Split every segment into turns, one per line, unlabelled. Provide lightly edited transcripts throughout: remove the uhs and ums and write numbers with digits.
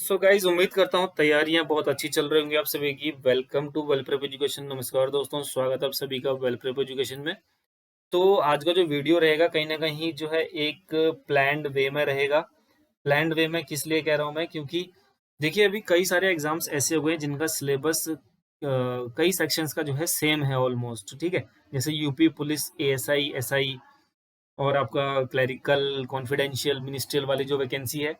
So guys उम्मीद करता हूँ तैयारियां बहुत अच्छी चल रही होंगी आप सभी की। Welcome to Well Prep Education. नमस्कार दोस्तों, स्वागत है आप सभी का वेल प्रेप एजुकेशन में। तो आज का जो वीडियो रहेगा कहीं ना कहीं जो है एक प्लान्ड वे में रहेगा। प्लान्ड वे में किस लिए कह रहा हूँ मैं, क्योंकि देखिए अभी कई सारे एग्जाम्स ऐसे हो गए जिनका सिलेबस कई सेक्शंस का जो है सेम है ऑलमोस्ट। ठीक है, जैसे यूपी पुलिस, एएसआई, एसआई और आपका क्लरिकल, कॉन्फिडेंशियल, मिनिस्ट्रियल वाली जो वैकेंसी है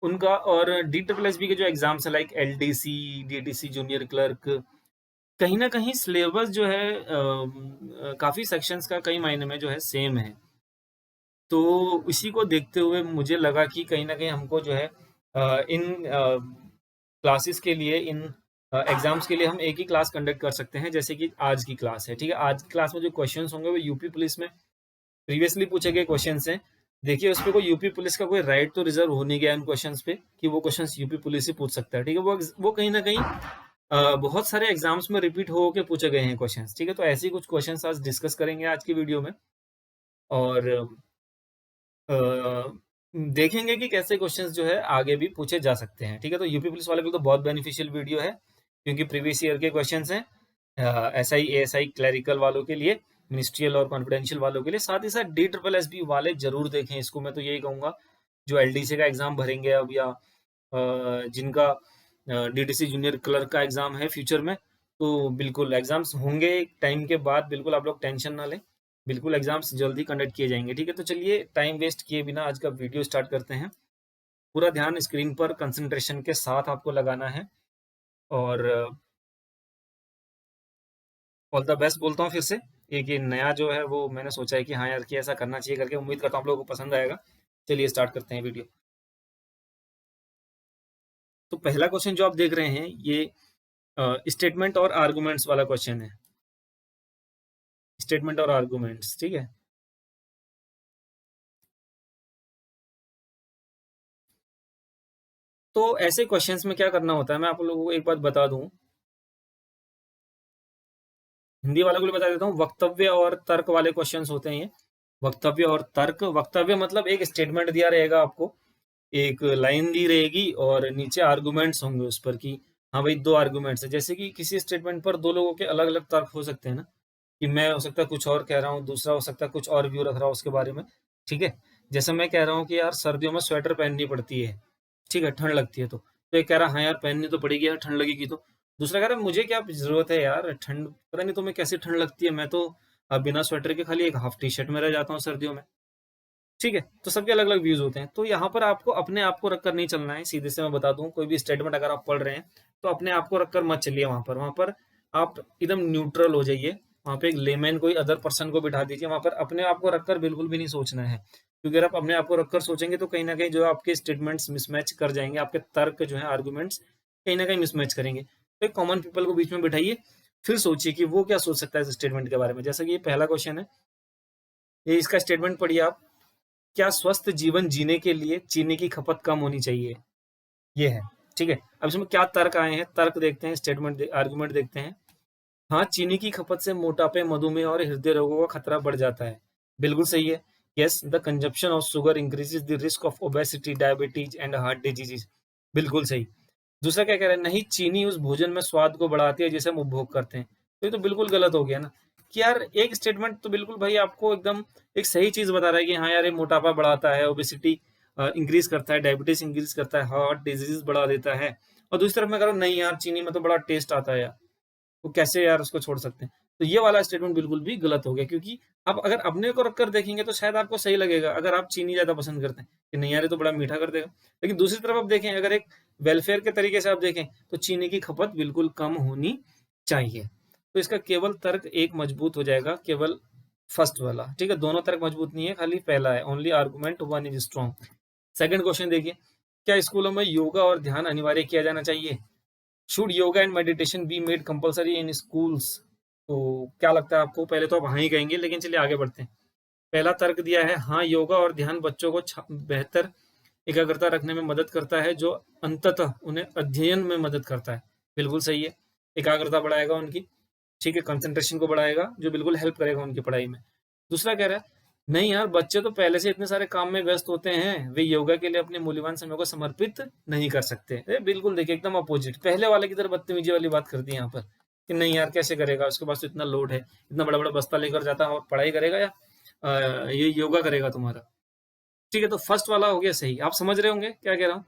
उनका, और डी ट्रिपल एस बी के जो एग्जाम्स है like LDC, DTC, junior clerk, कहीं ना कहीं सिलेबस जो है काफी सेक्शंस का कई मायने में जो है सेम है। तो इसी को देखते हुए मुझे लगा कि कहीं ना कहीं हमको जो है इन क्लासेस के लिए, इन एग्जाम्स के लिए हम एक ही क्लास कंडक्ट कर सकते हैं, जैसे कि आज की क्लास है। ठीक है, आज की क्लास में जो क्वेश्चंस होंगे वो यूपी पुलिस में प्रीवियसली पूछे गए क्वेश्चंस हैं। देखिए उस पर कोई यूपी पुलिस का कोई राइट तो रिजर्व हो नहीं गया उन क्वेश्चंस पे कि वो क्वेश्चंस यूपी पुलिस ही पूछ सकता है। ठीक है, वो कहीं ना कहीं बहुत सारे एग्जाम्स में रिपीट हो के पूछे गए हैं क्वेश्चंस। ठीक है, तो ऐसे ही कुछ क्वेश्चंस आज डिस्कस करेंगे आज की वीडियो में, और अ, देखेंगे कि कैसे क्वेश्चंस जो है आगे भी पूछे जा सकते हैं। ठीक है, तो यूपी पुलिस वाले के लिए तो बहुत बेनिफिशियल वीडियो है, क्योंकि प्रीवियस ईयर के क्वेश्चंस हैं एसआई, एएसआई, क्लरिकल वालों के लिए, मिनिस्ट्रियल और कॉन्फिडेंशियल वालों के लिए। साथ ही साथ डी ट्रिपल एस बी वाले जरूर देखें इसको। मैं तो यही कहूंगा जो एलडीसी का एग्जाम भरेंगे अब, या जिनका डीटीसी जूनियर क्लर्क का एग्जाम है फ्यूचर में, तो बिल्कुल एग्जाम्स होंगे एक टाइम के बाद, बिल्कुल आप लोग टेंशन ना लें, बिल्कुल एग्जाम्स जल्दी कंडक्ट किए जाएंगे। ठीक है, तो चलिए टाइम वेस्ट किए बिना आज का वीडियो स्टार्ट करते हैं। पूरा ध्यान स्क्रीन पर कंसंट्रेशन के साथ आपको लगाना है, और ऑल द बेस्ट बोलता हूँ फिर से। एक ये नया जो है वो मैंने सोचा है कि हाँ यार कि ऐसा करना चाहिए करके, उम्मीद करता हूँ आप लोगों को पसंद आएगा। चलिए स्टार्ट करते हैं वीडियो। तो पहला क्वेश्चन जो आप देख रहे हैं ये स्टेटमेंट और आर्गुमेंट्स वाला क्वेश्चन है। स्टेटमेंट और आर्गुमेंट्स, ठीक है। तो ऐसे क्वेश्चंस में क्या करना होता है, मैं आप लोगों को एक बात बता दूं, हिंदी वालों को भी बता देता हूँ। वक्तव्य और तर्क वाले क्वेश्चंस होते हैं ये। वक्तव्य और तर्क, वक्तव्य मतलब एक स्टेटमेंट दिया रहेगा आपको, एक लाइन दी रहेगी और नीचे आर्गुमेंट्स होंगे उस पर कि हाँ भाई दो आर्गुमेंट्स है। जैसे कि किसी स्टेटमेंट पर दो लोगों के अलग अलग तर्क हो सकते हैं ना, कि मैं हो सकता है कुछ और कह रहा हूँ, दूसरा हो सकता है कुछ और व्यू रख रहा हूँ उसके बारे में। ठीक है, जैसे मैं कह रहा हूँ कि यार सर्दियों में स्वेटर पहननी पड़ती है, ठीक है, ठंड लगती है, तो एक कह रहा है हाँ यार पहननी तो पड़ेगी यार, ठंड लगेगी तो। दूसरा कह रहा है मुझे क्या जरूरत है यार, ठंड पता नहीं तुम्हें कैसी ठंड लगती है, मैं तो बिना स्वेटर के खाली एक हाफ टी शर्ट में रह जाता हूँ सर्दियों में। ठीक है, तो सबके अलग अलग व्यूज होते हैं। तो यहाँ पर आपको अपने आप को रखकर नहीं चलना है। सीधे से मैं बता दूं, कोई भी स्टेटमेंट अगर आप पढ़ रहे हैं तो अपने आप को रखकर मत चलिए। वहां पर आप एकदम न्यूट्रल हो जाइए। वहां पे एक लेमैन, कोई अदर पर्सन को बिठा दीजिए। वहां पर अपने आप को रखकर बिल्कुल भी नहीं सोचना है, क्योंकि अगर आप अपने आप को रखकर सोचेंगे तो कहीं ना कहीं जो आपके स्टेटमेंट्स मिसमैच कर जाएंगे, आपके तर्क जो है, आर्गुमेंट्स कहीं ना कहीं मिसमैच करेंगे। तो एक कॉमन पीपल को बीच में बिठाइए, फिर सोचिए कि वो क्या सोच सकता है इस स्टेटमेंट के बारे में। जैसा कि ये पहला क्वेश्चन है, ये इसका स्टेटमेंट पढ़िए आप। क्या स्वस्थ जीवन जीने के लिए चीनी की खपत कम होनी चाहिए, ये है। ठीक है, अब इसमें क्या तर्क आए हैं, तर्क देखते हैं, स्टेटमेंट आर्गुमेंट देखते हैं। हाँ, चीनी की खपत से मोटापे, मधुमेह और हृदय रोगों का खतरा बढ़ जाता है। बिल्कुल सही है। Yes, the consumption of sugar increases the risk of obesity, diabetes and heart disease. बिल्कुल सही। दूसरा क्या कह रहा है, नहीं चीनी उस भोजन में स्वाद को बढ़ाती है जिसे हम उपभोग करते हैं। तो ये तो बिल्कुल गलत हो गया ना, कि यार एक स्टेटमेंट तो बिल्कुल भाई आपको एकदम एक सही चीज बता रहा है कि हाँ यार ये मोटापा बढ़ाता है, ओबेसिटी इंक्रीज करता है, डायबिटीज इंक्रीज करता है, हार्ट डिजीज बढ़ा देता है। और दूसरी तरफ मैं कह रहा हूँ नहीं यार चीनी में तो बड़ा टेस्ट आता है यार, वो कैसे यार उसको छोड़ सकते हैं। तो ये वाला स्टेटमेंट बिल्कुल भी गलत हो गया, क्योंकि आप अगर अपने को रखकर देखेंगे तो शायद आपको सही लगेगा, अगर आप चीनी ज्यादा पसंद करते हैं कि नहीं यार ये तो बड़ा मीठा कर देगा। लेकिन दूसरी तरफ आप देखें, अगर एक वेलफेयर के तरीके से आप देखें तो चीनी की खपत बिल्कुल कम होनी चाहिए। तो इसका केवल तर्क एक मजबूत हो जाएगा, केवल फर्स्ट वाला। ठीक है, दोनों तर्क मजबूत नहीं है, खाली पहला है, only argument one is strong. Second question देखिए, क्या स्कूलों में योगा और ध्यान अनिवार्य किया जाना चाहिए? Should yoga and meditation be made compulsory in schools? तो क्या लगता है आपको? पहले तो आप हाँ ही कहेंगे, लेकिन चलिए आगे बढ़ते हैं। पहला तर्क दिया है हाँ, योगा और ध्यान बच्चों को बेहतर एकाग्रता रखने में मदद करता है, जो अंततः उन्हें अध्ययन में मदद करता है। बिल्कुल सही है, एकाग्रता बढ़ाएगा उनकी। ठीक है, कंसंट्रेशन को बढ़ाएगा, जो बिल्कुल हेल्प करेगा उनकी पढ़ाई में। दूसरा कह रहा है नहीं यार, बच्चे तो पहले से इतने सारे काम में व्यस्त होते हैं, वे योगा के लिए अपने मूल्यवान समय को समर्पित नहीं कर सकते। बिल्कुल देखिए, एकदम अपोजिट, पहले वाले की तरह बदतमीजी वाली बात कर दी यहाँ पर कि नहीं यार कैसे करेगा, उसके पास तो इतना लोड है, इतना बड़ा बड़ा बस्ता लेकर जाता है और पढ़ाई करेगा या ये योगा करेगा तुम्हारा। ठीक है, तो फर्स्ट वाला हो गया सही, आप समझ रहे होंगे क्या कह रहा हूँ।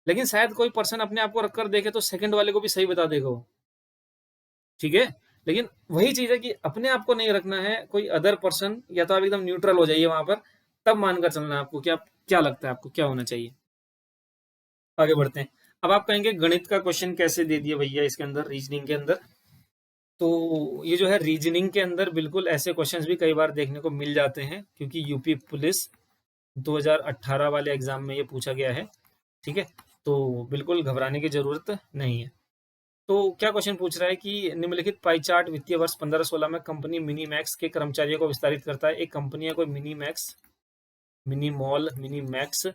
लेकिन शायद कोई पर्सन अपने आप को रखकर देखे तो सेकंड वाले को भी सही बता देगा वो। ठीक है, लेकिन वही चीज है कि अपने आप को नहीं रखना है, कोई अदर पर्सन, या तो आप एकदम न्यूट्रल हो जाइए वहां पर, तब मानकर चलना है आपको। क्या क्या लगता है आपको क्या होना चाहिए। आगे बढ़ते हैं। अब आप कहेंगे गणित का क्वेश्चन कैसे दे दिया भैया इसके अंदर, रीजनिंग के अंदर। तो ये जो है रीजनिंग के अंदर बिल्कुल ऐसे क्वेश्चंस भी कई बार देखने को मिल जाते हैं, क्योंकि यूपी पुलिस 2018 वाले एग्जाम में ये पूछा गया है। ठीक है, तो बिल्कुल घबराने की जरूरत नहीं है। तो क्या क्वेश्चन पूछ रहा है कि निम्नलिखित पाई चार्ट वित्तीय वर्ष 15-16 में कंपनी मिनी मैक्स के कर्मचारियों को विस्तारित करता है। एक कंपनी है कोई mini max, mini mall, mini max.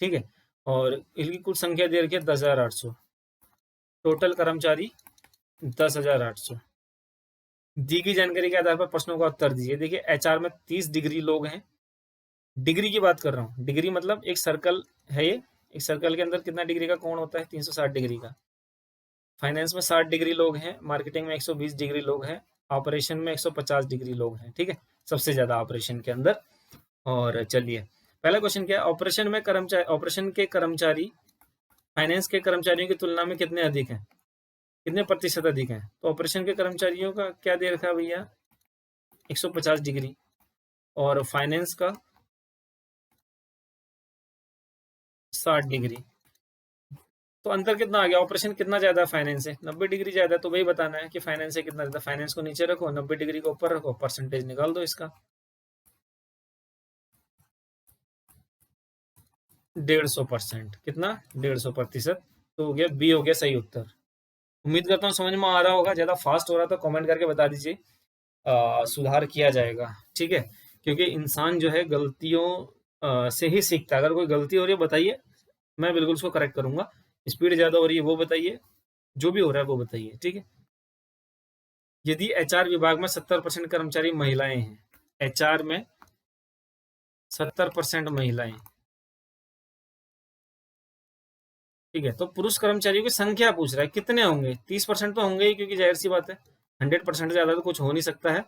ठीक है, और इनकी कुल संख्या दे रखी है 10,800, टोटल कर्मचारी 10,800। दी गई जानकारी के आधार पर प्रश्नों का उत्तर दीजिए। देखिए एचआर में 30 डिग्री लोग हैं, डिग्री की बात कर रहा हूँ, डिग्री मतलब एक सर्कल है ये, एक सर्कल के अंदर कितना डिग्री का कोण होता है, 360 डिग्री का। फाइनेंस में 60 डिग्री लोग हैं, मार्केटिंग में 120 डिग्री लोग हैं, ऑपरेशन में 150 डिग्री लोग हैं। ठीक है, सबसे ज्यादा ऑपरेशन के अंदर। और चलिए पहला क्वेश्चन क्या है, ऑपरेशन में कर्मचारी, ऑपरेशन के कर्मचारी फाइनेंस के कर्मचारियों की तुलना में कितने अधिक हैं, कितने प्रतिशत अधिक हैं। तो ऑपरेशन के कर्मचारियों का क्या दे रखा है भैया, 150 डिग्री, और फाइनेंस का 60 डिग्री। तो अंतर कितना आ गया, ऑपरेशन कितना ज्यादा है फाइनेंस से, 90 डिग्री ज्यादा है। तो वही बताना है कि फाइनेंस से कितना ज्यादा, फाइनेंस को नीचे रखो, 90 डिग्री को ऊपर रखो, परसेंटेज निकाल दो इसका। 150%, कितना, 150%। तो हो गया बी, हो गया सही उत्तर। उम्मीद करता हूँ समझ में आ रहा होगा। ज्यादा फास्ट हो रहा तो कमेंट करके बता दीजिए, सुधार किया जाएगा। ठीक है, क्योंकि इंसान जो है गलतियों से ही सीखता है। अगर कोई गलती हो रही है बताइए, मैं बिल्कुल उसको करेक्ट करूंगा। स्पीड ज्यादा हो रही है वो बताइए, जो भी हो रहा है वो बताइए। ठीक है, यदि एचआर विभाग में 70% कर्मचारी महिलाएं हैं, एचआर में 70% महिलाएं, ठीक है, तो पुरुष कर्मचारियों की संख्या पूछ रहा है कितने होंगे, 30% तो होंगे ही, क्योंकि जाहिर सी बात है 100% ज्यादा तो कुछ हो नहीं सकता है।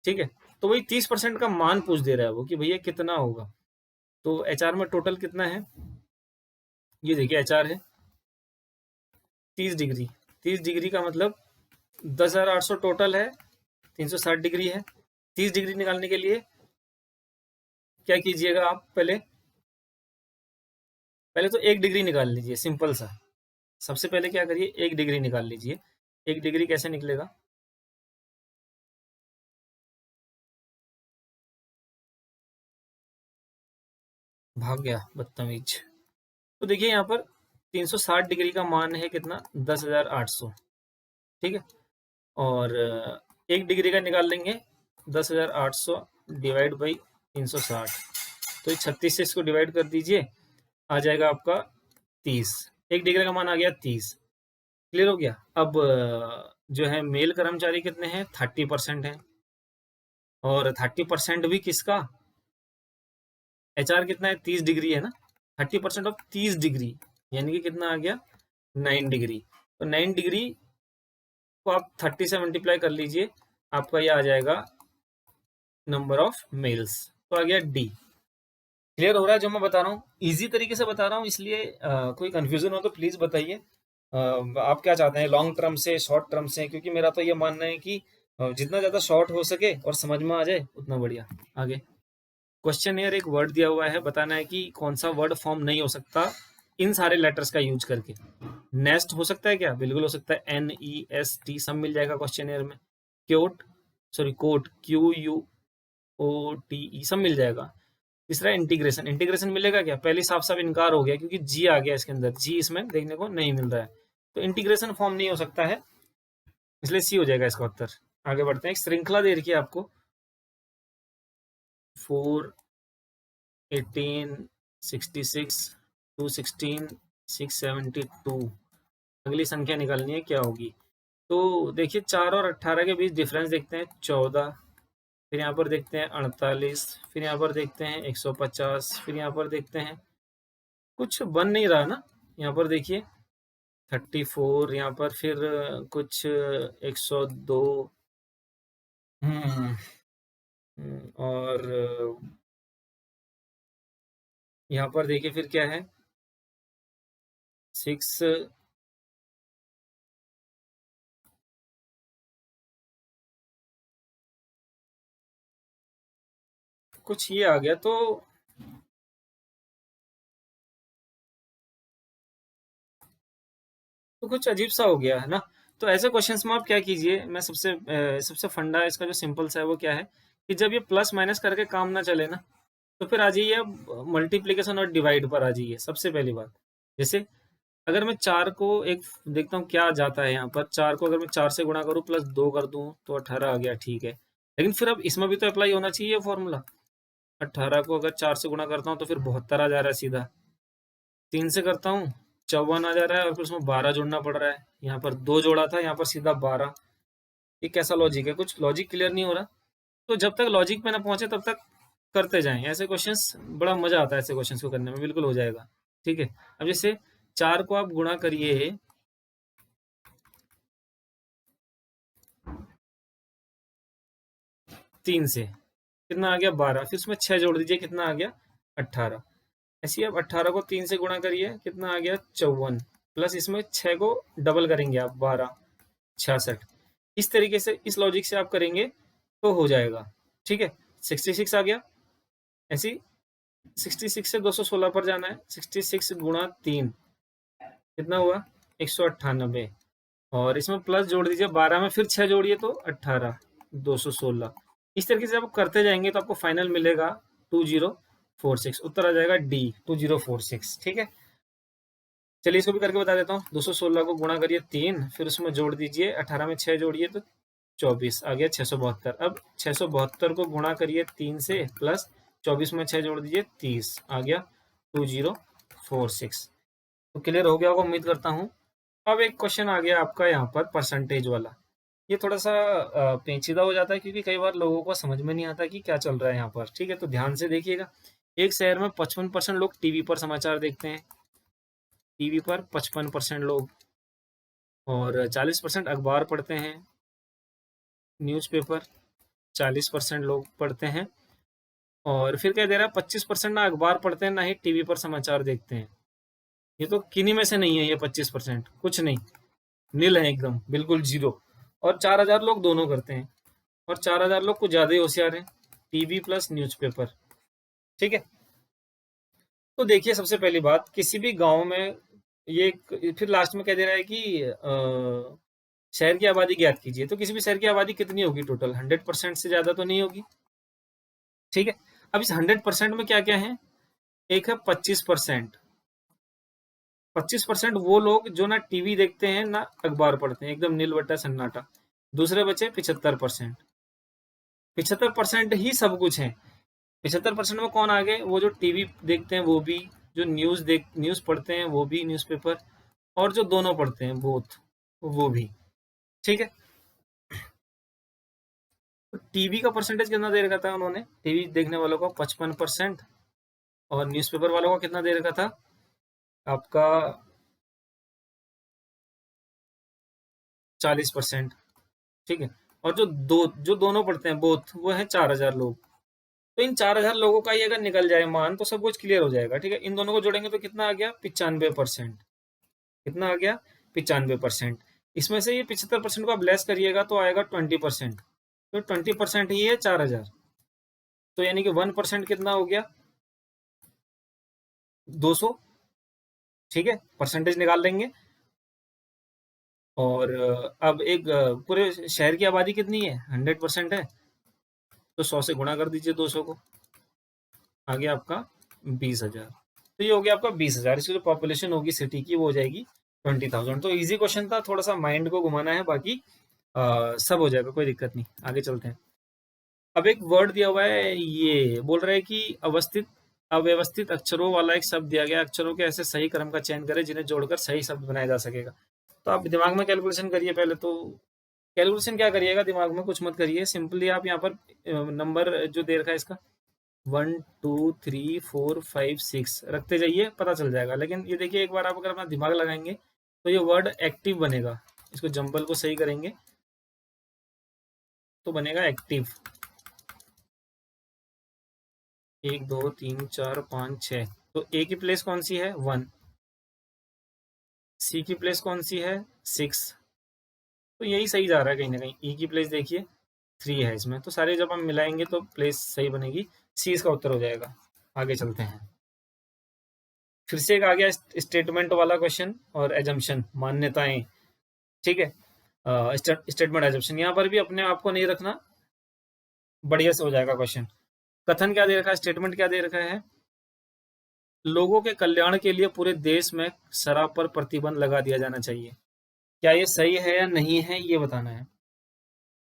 ठीक है, तो वही 30% का मान पूछ दे रहा है वो कि भैया कितना होगा। तो एचआर में टोटल कितना है, ये देखिए एचआर है 30 डिग्री, 30 डिग्री का मतलब 10,800 टोटल है, 360 डिग्री है। 30 डिग्री निकालने के लिए क्या कीजिएगा आप, पहले पहले तो एक डिग्री निकाल लीजिए, सिंपल सा। सबसे पहले क्या करिए, एक डिग्री निकाल लीजिए। एक डिग्री कैसे निकलेगा, भाग गया बदतमीज। तो देखिए यहाँ पर 360 डिग्री का मान है कितना, 10,800। ठीक है, और एक डिग्री का निकाल लेंगे, 10,800 डिवाइड बाई 360। तो ये 36 से इसको डिवाइड कर दीजिए, आ जाएगा आपका 30। एक डिग्री का मान आ गया 30। क्लियर हो गया। अब जो है मेल कर्मचारी कितने हैं, 30% है। और 30% भी किसका, एचआर कितना है, 30 डिग्री है ना, 30% ऑफ 30 डिग्री, यानी कि कितना आ गया, 9 डिग्री। तो 9 डिग्री को आप 30 से मल्टीप्लाई कर लीजिए, आपका ये आ जाएगा नंबर ऑफ मेल्स। तो आ गया डी। क्लियर हो रहा है जो मैं बता रहा हूँ, इजी तरीके से बता रहा हूँ, इसलिए कोई कंफ्यूजन हो तो प्लीज बताइए। आप क्या चाहते हैं, लॉन्ग टर्म से, शॉर्ट टर्म से, क्योंकि मेरा तो ये मानना है कि जितना ज्यादा शॉर्ट हो सके और समझ में आ जाए उतना बढ़िया। आगे क्वेश्चन एक वर्ड दिया हुआ है, बताना है कि कौन सा वर्ड फॉर्म नहीं हो सकता इन सारे लेटर्स का यूज करके। नेस्ट हो सकता है क्या, बिल्कुल हो सकता है, NEST सब मिल जाएगा क्वेश्चन में। क्योट, सॉरी कोट, QUOTE सब मिल जाएगा। तीसरा इंटीग्रेशन, इंटीग्रेशन मिलेगा क्या, पहले साफ साफ इनकार हो गया क्योंकि जी आ गया इसके अंदर, जी इसमें देखने को नहीं मिल रहा है, तो इंटीग्रेशन फॉर्म नहीं हो सकता है, इसलिए सी हो जाएगा इसका उत्तर। आगे बढ़ते हैं, एक श्रृंखला दे रखी है आपको, 4, 18, 66, 216, 672। अगली संख्या निकालनी है क्या होगी। तो देखिए 4 और 18 के बीच डिफरेंस देखते हैं, 14, फिर यहाँ पर देखते हैं 48, फिर यहाँ पर देखते हैं 150, फिर यहाँ पर देखते हैं कुछ बन नहीं रहा ना। यहाँ पर देखिए 34, यहाँ पर फिर कुछ 102। हम्म और यहाँ पर देखिए फिर क्या है 6। कुछ ये आ गया तो कुछ अजीब सा हो गया है ना। तो ऐसे क्वेश्चंस में आप क्या कीजिए, मैं सबसे फंडा इसका जो सिंपल सा है वो क्या है कि जब ये प्लस माइनस करके काम ना चले ना, तो फिर आ जाइए अब मल्टीप्लिकेशन और डिवाइड पर आ जाइए सबसे पहली बात। जैसे अगर मैं 4 को एक देखता हूँ क्या जाता है यहाँ पर, 4 को अगर मैं 4 से गुणा करूँ प्लस 2 कर दूँ तो 18 आ गया, ठीक है। लेकिन फिर अब इसमें भी तो अप्लाई होना चाहिए ये फॉर्मूला। 18 को अगर 4 से गुणा करता हूँ तो फिर 72 आ जा रहा है सीधा। 3 से करता हूँ 54 आ जा रहा है, और फिर उसमें 12 जोड़ना पड़ रहा है। यहाँ पर 2 जोड़ा था, यहाँ पर सीधा 12। ये कैसा लॉजिक है, कुछ लॉजिक क्लियर नहीं हो रहा। तो जब तक लॉजिक पे ना पहुंचे तब तक करते जाएं ऐसे क्वेश्चंस, बड़ा मजा आता है ऐसे क्वेश्चंस को करने में, बिल्कुल हो जाएगा। ठीक है। अब जैसे 4 को आप गुणा करिए 3 से, कितना आ गया 12, फिर उसमें 6 जोड़ दीजिए, कितना आ गया 18। ऐसे ही आप 18 को 3 से गुणा करिए, कितना आ गया 54, प्लस इसमें 6 को डबल करेंगे आप 12, 66। इस तरीके से इस लॉजिक से आप करेंगे तो हो जाएगा। ठीक है। 66 आ गया। ऐसी 66 से 216 पर जाना है, 66 गुणा 3 कितना हुआ 198, और इसमें प्लस जोड़ दीजिए 12 में, फिर 6 जोड़िए तो 18, 216। इस तरीके से आप करते जाएंगे तो आपको फाइनल मिलेगा 2046। उत्तर आ जाएगा डी 2046। ठीक है। चलिए इसको भी करके बता देता हूँ। 216 को गुणा करिए 3, फिर उसमें जोड़ दीजिए 18 में 6 जोड़िए तो 24 आ गया 672। अब 672 को गुणा करिए 3 से, प्लस 24 में 6 जोड़ दीजिए 30 आ गया 2046। तो क्लियर हो गया होगा उम्मीद करता हूँ। अब एक क्वेश्चन आ गया आपका यहाँ पर परसेंटेज वाला। ये थोड़ा सा पेचीदा हो जाता है क्योंकि कई बार लोगों को समझ में नहीं आता कि क्या चल रहा है यहाँ पर। ठीक है, तो ध्यान से देखिएगा। एक शहर में 55% लोग टीवी पर समाचार देखते हैं, टीवी पर 55% लोग, और 40% अखबार पढ़ते हैं, न्यूज़पेपर 40% लोग पढ़ते हैं। और फिर क्या दे रहा है 25% ना अखबार पढ़ते हैं ना ही टीवी पर समाचार देखते हैं। ये तो किन्हीं में से नहीं है, ये 25% कुछ नहीं, नील है एकदम, बिल्कुल जीरो। और 4000 लोग दोनों करते हैं, और 4000 लोग कुछ ज्यादा ही होशियार हैं, टीवी प्लस न्यूज़पेपर। ठीक है। तो देखिए सबसे पहली बात, किसी भी गांव में ये फिर लास्ट में कह दे रहा है कि शहर की आबादी ज्ञात कीजिए। तो किसी भी शहर की आबादी कितनी होगी टोटल, 100% से ज्यादा तो नहीं होगी। ठीक है। अब इस 100% में क्या क्या है, एक है 25%। 25% वो लोग जो ना टीवी देखते हैं ना अखबार पढ़ते हैं, एकदम नीलवट्टा सन्नाटा। दूसरे बचे 75%। 75% ही सब कुछ है। 75% में कौन आ गए, वो जो टीवी देखते हैं वो भी, जो न्यूज पढ़ते हैं वो भी, न्यूज़पेपर, और जो दोनों पढ़ते हैं बोथ वो भी। ठीक है। तो टीवी का परसेंटेज कितना दे रखा था उन्होंने, टीवी देखने वालों को 55%, और न्यूज़पेपर वालों को कितना दे रखा था आपका 40%। ठीक है। और जो दोनों पढ़ते हैं बोथ, वो है 4000 लोग। तो इन 4000 लोगों का ही अगर निकल जाए मान तो सब कुछ क्लियर हो जाएगा। ठीक है। इन दोनों को जोड़ेंगे तो कितना आ गया 95%। कितना आ गया 95%। इसमें से ये 75% को आप लेस करिएगा तो आएगा 20%। तो 20% ही है 4000। तो यानी कि 1% कितना हो गया 200। ठीक है, परसेंटेज निकाल लेंगे। और अब एक पूरे शहर की आबादी कितनी है, 100% है, तो 100 से गुणा कर दीजिए 200 को, आ गया आपका 20,000। तो ये हो गया आपका 20,000। इसकी जो पॉपुलेशन होगी सिटी की वो हो जाएगी 20,000। तो इजी क्वेश्चन था, थोड़ा सा माइंड को घुमाना है, बाकी सब हो जाएगा, कोई दिक्कत नहीं। आगे चलते हैं। अब एक वर्ड दिया हुआ है, ये बोल रहा है कि अव्यवस्थित अक्षरों वाला एक शब्द दिया गया, अक्षरों के ऐसे सही क्रम का चयन करें जिन्हें जोड़कर सही शब्द बनाया जा सकेगा। तो आप दिमाग में कैलकुलेशन करिए पहले तो, कैलकुलेशन क्या करिएगा, दिमाग में कुछ मत करिए, सिंपली आप यहाँ पर नंबर जो दे रखा है इसका 1 2 3 4 5 6 रखते जाइए, पता चल जाएगा। लेकिन ये देखिए, एक बार आप अगर अपना दिमाग लगाएंगे तो ये वर्ड एक्टिव बनेगा। इसको जंबल को सही करेंगे तो बनेगा एक्टिव। 1 2 3 4 5 6, तो ए की प्लेस कौन सी है 1, सी की प्लेस कौन सी है 6, तो यही सही जा रहा है कहीं ना कहीं। ई की प्लेस देखिए 3 है इसमें, तो सारे जब हम मिलाएंगे तो प्लेस सही बनेगी, सी इसका उत्तर हो जाएगा। आगे चलते हैं, फिर से एक आ गया स्टेटमेंट वाला क्वेश्चन और एजम्पशन, मान्यताएं। ठीक है, स्टेटमेंट एजम्पशन, यहाँ पर भी अपने आप को नहीं रखना, बढ़िया से हो जाएगा क्वेश्चन। कथन क्या दे रखा है, स्टेटमेंट क्या दे रखा है, लोगों के कल्याण के लिए पूरे देश में शराब पर प्रतिबंध लगा दिया जाना चाहिए। क्या ये सही है या नहीं है, ये बताना है।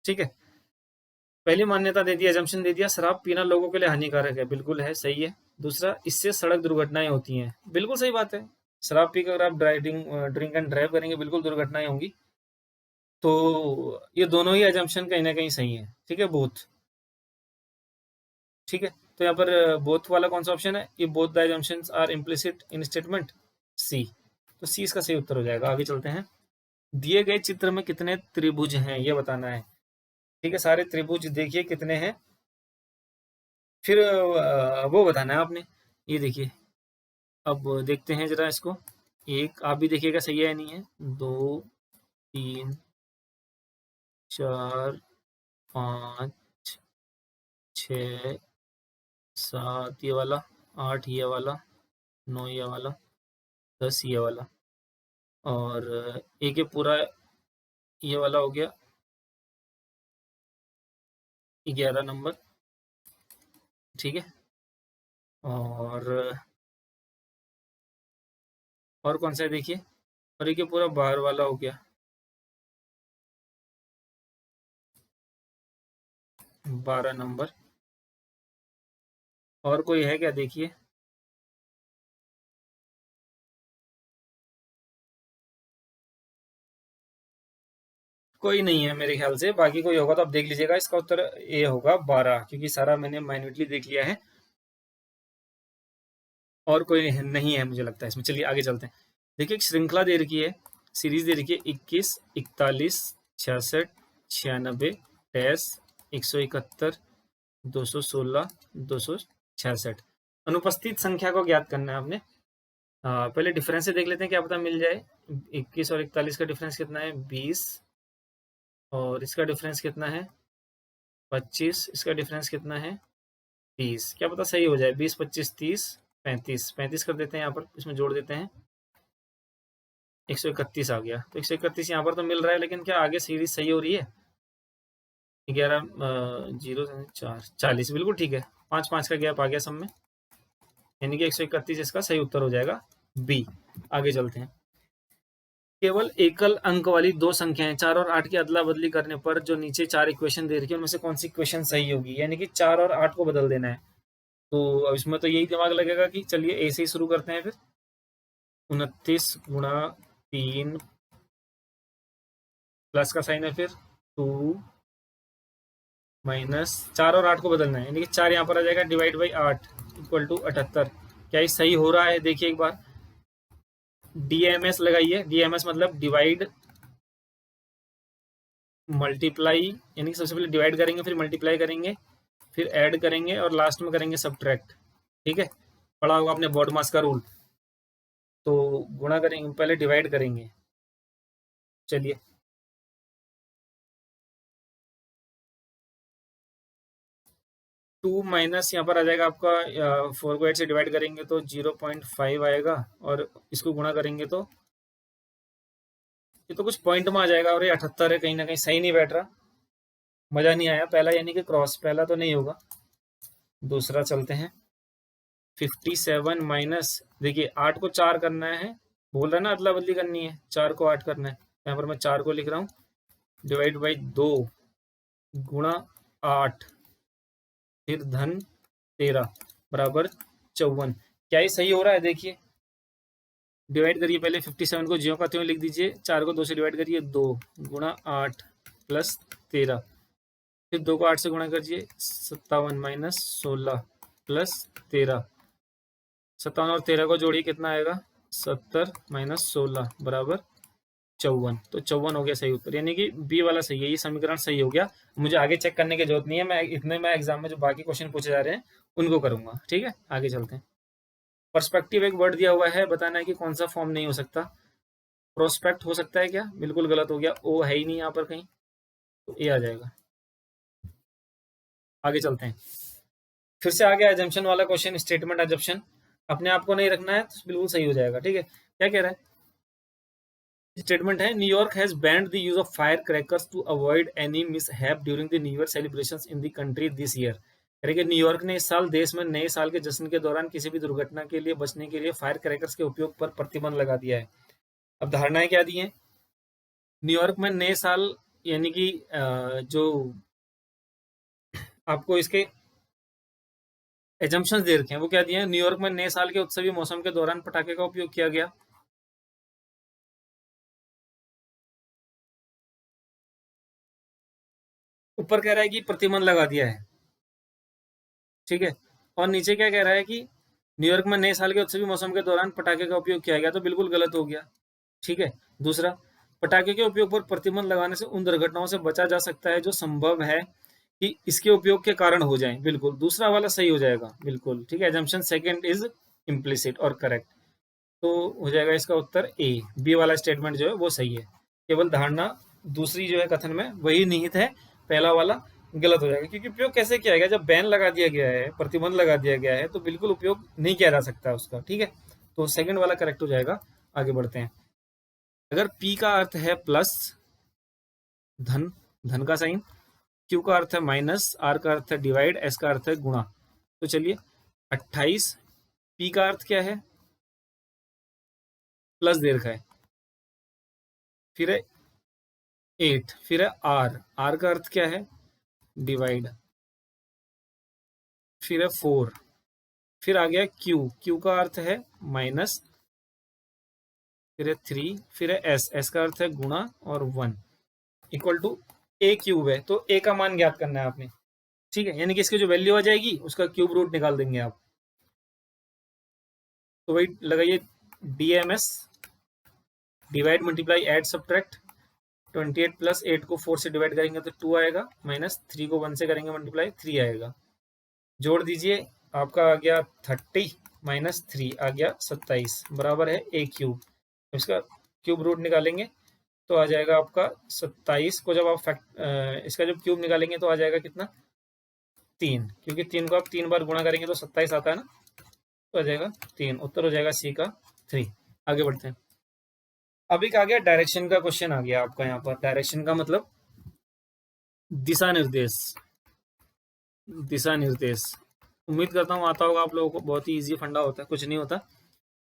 ठीक है, पहली मान्यता दे दी, एजम्पशन दे दिया, शराब पीना लोगों के लिए हानिकारक है, बिल्कुल है, सही है। दूसरा, इससे सड़क दुर्घटनाएं होती हैं, बिल्कुल सही बात है। शराब पीकर आप ड्रिंक एंड ड्राइव करेंगे, बिल्कुल दुर्घटनाएं होंगी। तो ये दोनों ही एजम्पशन कहीं ना कहीं सही है। ठीक है, बोथ। ठीक है, तो यहाँ पर बोथ वाला कौन सा ऑप्शन है, ये both the assumptions are implicit in statement, C. तो सी इसका सही उत्तर हो जाएगा। आगे चलते हैं, दिए गए चित्र में कितने त्रिभुज हैं, ये बताना है। ठीक है, सारे त्रिभुज देखिए कितने हैं, फिर वो बताना है आपने। ये देखिए, अब देखते हैं जरा इसको, एक आप भी देखिएगा सही है या नहीं है, 2 3 4 5 6 7 ये वाला, 8 ये वाला, 9 ये वाला, 10 ये वाला, और एक ये पूरा ये वाला हो गया 11 नंबर। ठीक है, और कौन सा है देखिए, और एक ये पूरा बाहर वाला हो गया 12 नंबर। और कोई है क्या देखिए, कोई नहीं है मेरे ख्याल से, बाकी कोई होगा तो आप देख लीजिएगा। इसका उत्तर ये होगा 12, क्योंकि सारा मैंने माइन्यूटली देख लिया है, और कोई नहीं है मुझे लगता है इसमें। चलिए आगे चलते हैं, देखिए एक श्रृंखला दे रखी है, सीरीज दे रखी है, 21 41 66 96 23 171 216 266। अनुपस्थित संख्या को ज्ञात करना है आपने। पहले डिफरेंस से देख लेते हैं, क्या पता मिल जाए। 21 और 41 का डिफरेंस कितना है 20, और इसका डिफरेंस कितना है 25, इसका डिफरेंस कितना है 30, क्या पता सही हो जाए। 20 25 30 35, 35 कर देते हैं यहाँ पर, इसमें जोड़ देते हैं, 131 आ गया। तो 131 यहाँ पर तो मिल रहा है, लेकिन क्या आगे सीरीज सही हो रही है। 11 0 4 40, बिल्कुल ठीक है, 5 5 का गैप आ गया सब में, यानी कि 131 इसका सही उत्तर हो जाएगा, बी। आगे चलते हैं, केवल एकल अंक वाली दो संख्याएं 4 और 8 की अदला बदली करने पर जो नीचे 4 इक्वेशन दे रखी है, उनमें से कौन सी इक्वेशन सही होगी, यानी कि 4 और 8 को बदल देना है। तो अब इसमें तो यही दिमाग लगेगा कि चलिए ए से ही शुरू करते हैं फिर। 29 गुणा 3 प्लस का साइन है, फिर 2 माइनस 4 और 8 को बदलना है, यानी कि 4 यहाँ पर आ जाएगा, डिवाइड बाई 8 इक्वल टू 78। क्या ये सही हो रहा है, देखिए एक बार डीएमएस लगाइए। डीएमएस मतलब डिवाइड मल्टीप्लाई, यानी कि सबसे पहले डिवाइड करेंगे, फिर मल्टीप्लाई करेंगे, फिर ऐड करेंगे, और लास्ट में करेंगे सब्ट्रैक्ट। ठीक है, पढ़ा होगा आपने बॉड मास का रूल। तो गुणा करेंगे, पहले डिवाइड करेंगे। चलिए, 2 माइनस यहाँ पर आ जाएगा आपका 4 को 8 से डिवाइड करेंगे तो 0.5 आएगा, और इसको गुणा करेंगे तो ये तो कुछ पॉइंट में आ जाएगा, और ये 78 है, कहीं ना कहीं सही नहीं बैठ रहा, मजा नहीं आया। पहला यानी कि क्रॉस, पहला तो नहीं होगा। दूसरा चलते हैं, 57 माइनस, देखिए 8 को 4 करना है, बोल रहा है ना अदला बदली करनी है, 4 को 8 करना है, यहाँ पर मैं 4 को लिख रहा हूँ, डिवाइड बाई 2 गुणा 8 फिर धन 13 बराबर 54। क्या ये सही हो रहा है, देखिए डिवाइड करिए, पहले 57 को ज्यों का त्यों लिख दीजिए, 4 को 2 से डिवाइड करिए, 2 गुणा 8 प्लस 13, फिर 2 को 8 से गुणा कीजिए, 57 माइनस 16 प्लस 13, 57 और 13 को जोड़िए कितना आएगा, 70 माइनस 16 बराबर 54। तो 54 हो गया सही उत्तर, यानी कि बी वाला सही है, ये समीकरण सही हो गया। मुझे आगे चेक करने की जरूरत नहीं है, मैं इतने में एग्जाम में जो बाकी क्वेश्चन पूछे जा रहे हैं उनको करूंगा। ठीक है, आगे चलते हैं। पर्सपेक्टिव एक वर्ड दिया हुआ है, बताना है कि कौन सा फॉर्म नहीं हो सकता। प्रोस्पेक्ट हो सकता है क्या, बिल्कुल गलत हो गया, ओ है ही नहीं यहाँ पर कहीं, तो ए आ जाएगा। आगे चलते हैं, फिर से आ गया एजम्पशन वाला क्वेश्चन, स्टेटमेंट एजम्पशन। अपने आप को नहीं रखना है तो बिल्कुल सही हो जाएगा। ठीक है, क्या कह रहा है, स्टेटमेंट है, New York has banned the use of fire crackers to avoid any mishap during the new year celebrations in the country this year. कह रहे कि न्यूयॉर्क ने इस साल देश में नए साल के जश्न के दौरान किसी भी दुर्घटना के लिए बचने के लिए फायर क्रैकर्स के उपयोग पर प्रतिबंध लगा दिया है। अब धारणाएं क्या दी हैं, न्यूयॉर्क में नए साल, यानी कि जो आपको इसके एजम्पशंस दे रखे हैं वो क्या दिए हैं, न्यूयॉर्क में नए साल के उत्सवी मौसम के दौरान पटाखे का उपयोग किया गया। ऊपर कह रहा है कि प्रतिबंध लगा दिया है, ठीक है, और नीचे क्या कह रहा है कि न्यूयॉर्क में नए साल के उत्सवी मौसम के दौरान पटाखे का उपयोग किया गया, तो बिल्कुल गलत हो गया। ठीक है, दूसरा, पटाखे के उपयोग पर प्रतिबंध लगाने से उन दुर्घटनाओं से बचा जा सकता है जो संभव है कि इसके उपयोग के कारण हो जाए, बिल्कुल दूसरा वाला सही हो जाएगा, बिल्कुल ठीक है, एजम्पशन सेकंड इज इम्प्लिसिट और करेक्ट। तो हो जाएगा इसका उत्तर ए, बी वाला स्टेटमेंट जो है वो सही है, केवल धारणा दूसरी जो है कथन में वही निहित है, पहला वाला गलत हो जाएगा, क्योंकि उपयोग कैसे किया गया, जब बैन लगा दिया गया है, प्रतिबंध लगा दिया गया है, तो बिल्कुल उपयोग नहीं किया जा सकता उसका। ठीक है, तो सेकंड वाला करेक्ट हो जाएगा। आगे बढ़ते हैं, अगर P का अर्थ है प्लस, धन, धन का साइन, Q का अर्थ है माइनस, R का अर्थ है डिवाइड, S का अर्थ है गुणा, तो चलिए 28, P का अर्थ क्या है, प्लस दे रखा है, फिर है 8, फिर है R का अर्थ क्या है, डिवाइड, फिर है 4, फिर आ गया Q का अर्थ है माइनस, फिर है 3, फिर है S का अर्थ है गुणा और 1 इक्वल टू A क्यूब है, तो A का मान ज्ञात करना है आपने। ठीक है, यानी कि इसकी जो वैल्यू आ जाएगी उसका क्यूब रूट निकाल देंगे आप। तो वही लगाइए, DMS, divide multiply add subtract, 28 plus 8 को 4 से डिवाइड करेंगे तो 2 आएगा, माइनस 3 को 1 से करेंगे मल्टीप्लाई 3 आएगा, जोड़ दीजिए, आपका आ गया 30 माइनस 3 आ गया 27 बराबर है A क्यूब। इसका क्यूब रूट निकालेंगे तो आ जाएगा आपका 27 को जब आप इसका जब क्यूब निकालेंगे तो आ जाएगा कितना, 3, क्योंकि 3 को आप 3 बार गुणा करेंगे तो 27 आता है ना, तो आ जाएगा 3, उत्तर हो जाएगा सी का 3। आगे बढ़ते हैं, अब एक आ गया डायरेक्शन का क्वेश्चन आ गया आपका, यहाँ पर डायरेक्शन का मतलब दिशा निर्देश, दिशा निर्देश, उम्मीद करता हूँ आता होगा आप लोगों को, बहुत ही इजी फंडा होता है, कुछ नहीं होता।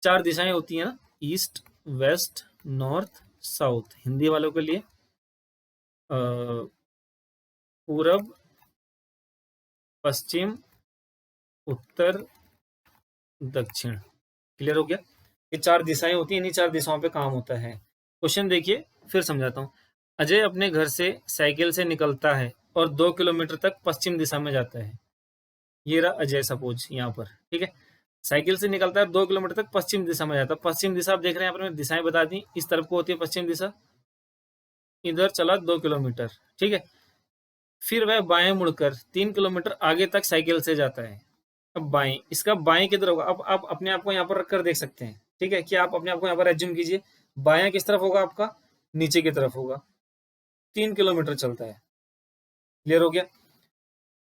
4 दिशाएं होती हैं ना, east, west, north, south, Hindi वालों के लिए पूरब, पश्चिम, उत्तर, दक्षिण। क्लियर हो गया, ये 4 दिशाएं होती हैं, इन्हीं 4 दिशाओं पे काम होता है। क्वेश्चन देखिए, फिर समझाता हूँ। अजय अपने घर से साइकिल से निकलता है और 2 किलोमीटर तक पश्चिम दिशा में जाता है। ये रहा अजय, सपोज यहाँ पर, ठीक है, साइकिल से निकलता है 2 किलोमीटर तक पश्चिम दिशा में जाता है। पश्चिम दिशा आप देख रहे हैं, यहाँ पर मैंने दिशाएं बता दी, इस तरफ को होती है पश्चिम दिशा, इधर चला 2 किलोमीटर, ठीक है, फिर वह बाएं मुड़कर 3 किलोमीटर आगे तक साइकिल से जाता है। अब बाएं, इसका बाएं किधर होगा, अब आप अपने आप को यहाँ पर रखकर देख सकते हैं, ठीक है, कि आप अपने आप को यहाँ पर एज्यूम कीजिए, बायां किस तरफ होगा आपका, नीचे की तरफ होगा, 3 किलोमीटर चलता है। क्लियर हो गया,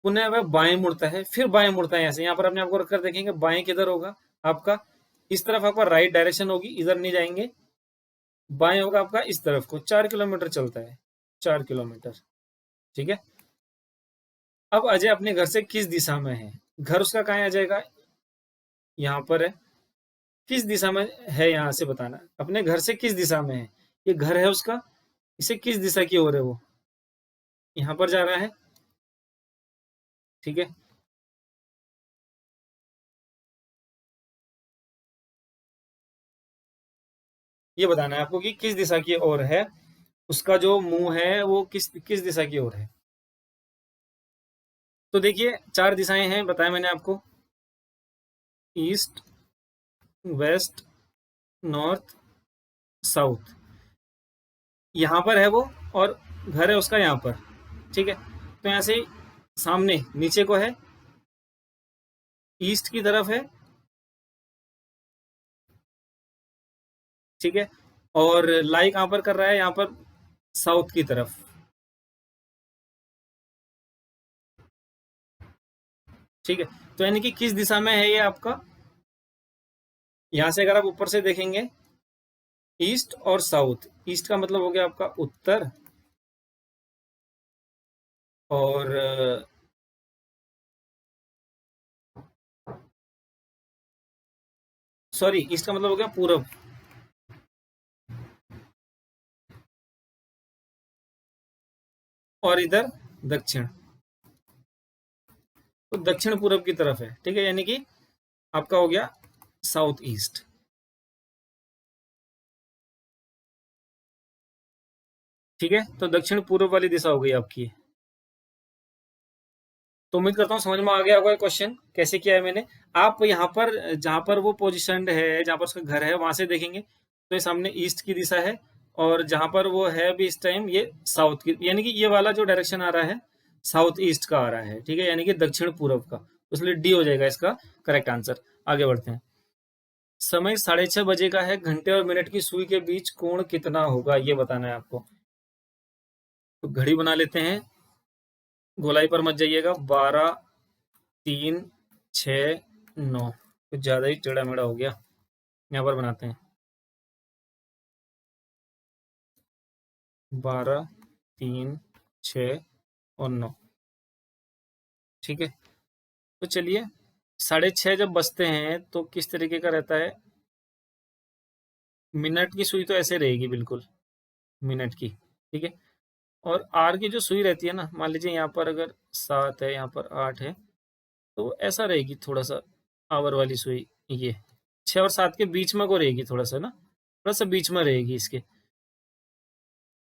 पुनः वह बाएं मुड़ता है, फिर बाएं मुड़ता है, ऐसे यहाँ पर अपने आप को रखकर देखेंगे, बाएं किधर होगा आपका, इस तरफ आपका राइट डायरेक्शन होगी, इधर नहीं जाएंगे, बाएं होगा आपका इस तरफ को, 4 किलोमीटर चलता है, 4 किलोमीटर, ठीक है। अब अजय अपने घर से किस दिशा में है, घर उसका कहाँ आ जाएगा, यहाँ पर है, किस दिशा में है यहाँ से बताना, अपने घर से किस दिशा में है, ये घर है उसका, इसे किस दिशा की ओर है, वो यहाँ पर जा रहा है, ठीक है। ये बताना है आपको कि किस दिशा की ओर है, उसका जो मुंह है वो किस किस दिशा की ओर है। तो देखिए 4 दिशाएं हैं बताया मैंने आपको, ईस्ट, वेस्ट, नॉर्थ, साउथ। यहाँ पर है वो, और घर है उसका यहाँ पर, ठीक है। तो यहाँ से सामने नीचे को है, ईस्ट की तरफ है, ठीक है। और लाई कहाँ पर कर रहा है, यहाँ पर साउथ की तरफ, ठीक है। तो यानी कि किस दिशा में है ये आपका, यहाँ से अगर आप ऊपर से देखेंगे, ईस्ट और साउथ। ईस्ट का मतलब हो गया आपका उत्तर, और सॉरी, ईस्ट का मतलब हो गया पूरब, और इधर दक्षिण। तो दक्षिण पूरब की तरफ है, ठीक है, यानी कि आपका हो गया साउथ ईस्ट, ठीक है। तो दक्षिण पूर्व वाली दिशा हो गई आपकी। तो उम्मीद करता हूँ समझ में आ गया होगा क्वेश्चन कैसे किया है मैंने। आप यहाँ पर जहाँ पर वो पोजिशनड है, जहाँ पर उसका घर है, वहां से देखेंगे तो ये सामने ईस्ट की दिशा है, और जहाँ पर वो है अभी इस टाइम ये साउथ की, यानी कि ये वाला जो डायरेक्शन आ रहा है साउथ ईस्ट का आ रहा है, ठीक है, यानी कि दक्षिण पूर्व का। इसलिए डी हो जाएगा इसका करेक्ट आंसर। आगे बढ़ते हैं। समय 6:30 का है, घंटे और मिनट की सुई के बीच कोण कितना होगा ये बताना है आपको। तो घड़ी बना लेते हैं, गोलाई पर मत जाइएगा। 12, 3, 6, 9, कुछ ज्यादा ही टेढ़ा मेढ़ा हो गया। यहाँ पर बनाते हैं 12, 3, 6 और 9, ठीक है। तो चलिए 6:30 जब बजते हैं तो किस तरीके का रहता है। मिनट की सुई तो ऐसे रहेगी बिल्कुल, मिनट की, ठीक है। और आर की जो सुई रहती है ना, मान लीजिए यहाँ पर अगर 7 है, यहाँ पर 8 है, तो ऐसा रहेगी थोड़ा सा आवर वाली सुई, ये 6 और 7 के बीच में को रहेगी, थोड़ा सा ना, थोड़ा सा बीच में रहेगी इसके।